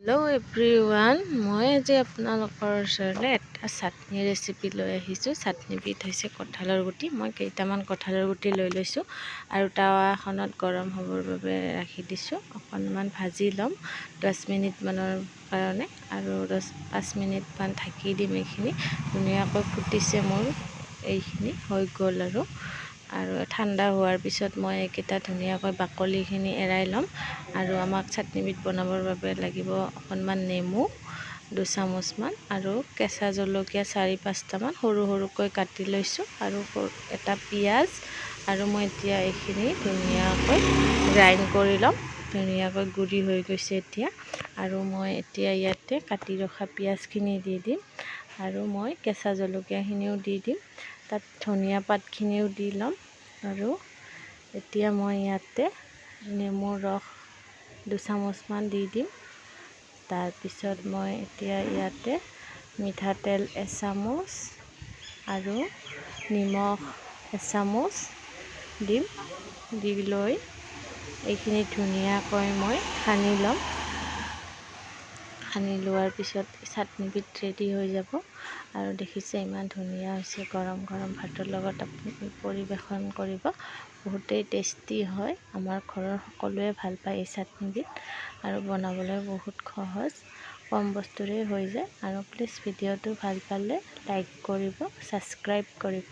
Hello' everyone, মই আজি আপোনালোকৰ ওচৰলৈ এটা চাটনি ৰেচিপি লৈ আহিছোঁ। চাটনিবিধ হৈছে কঁঠালৰ গুটি। মই কেইটামান কঁঠালৰ গুটি লৈ লৈছোঁ আৰু টাৱা এখনত গৰম হ'বৰ বাবে ৰাখি দিছোঁ। অকণমান ভাজি ল'ম 10 মিনিটমানৰ কাৰণে আৰু 5 মিনিটমান ঢাকি দিম। এইখিনি ধুনীয়াকৈ ফুটিছে মোৰ, এইখিনি হৈ গ'ল আৰু ঠাণ্ডা হোৱাৰ পিছত মই এইকেইটা ধুনীয়াকৈ বাকলিখিনি এৰাই ল'ম। আৰু আমাক চাটনিবিধ বনাবৰ বাবে লাগিব অকণমান নেমু 2 চামুচমান আৰু কেঁচা জলকীয়া 4-5টামান সৰু সৰুকৈ কাটি লৈছোঁ আৰু এটা পিঁয়াজ। আৰু মই এতিয়া এইখিনি ধুনীয়াকৈ গ্ৰাইণ্ড কৰি ল'ম। ধুনীয়াকৈ গুড়ি হৈ গৈছে এতিয়া। আৰু মই এতিয়া ইয়াতে কাটি ৰখা পিঁয়াজখিনি দি দিম আৰু মই কেঁচা জলকীয়াখিনিও দি দিম। তাত ধনিয়া পাতখিনিও দি ল'ম। আৰু এতিয়া মই ইয়াতে নেমুৰ ৰস 2 চামুচমান দি দিম। তাৰপিছত মই এতিয়া ইয়াতে মিঠাতেল 1 চামুচ আৰু নিমখ 1 চামুচ দিম। দি লৈ এইখিনি ধুনীয়াকৈ মই সানি ল'ম। সানি লোৱাৰ পিছত চাটনিবিধ ৰেডি হৈ যাব। আৰু দেখিছে ইমান ধুনীয়া হৈছে। গৰম গৰম ভাতৰ লগত আপুনি পৰিৱেশন কৰিব। বহুতেই টেষ্টি হয়। আমাৰ ঘৰৰ সকলোৱে ভাল পায় এই চাটনিবিধ আৰু বনাবলৈ বহুত সহজ, কম বস্তুৰে হৈ যায়। আৰু প্লিজ ভিডিঅ'টো ভাল পালে লাইক কৰিব, ছাবস্ক্ৰাইব কৰিব।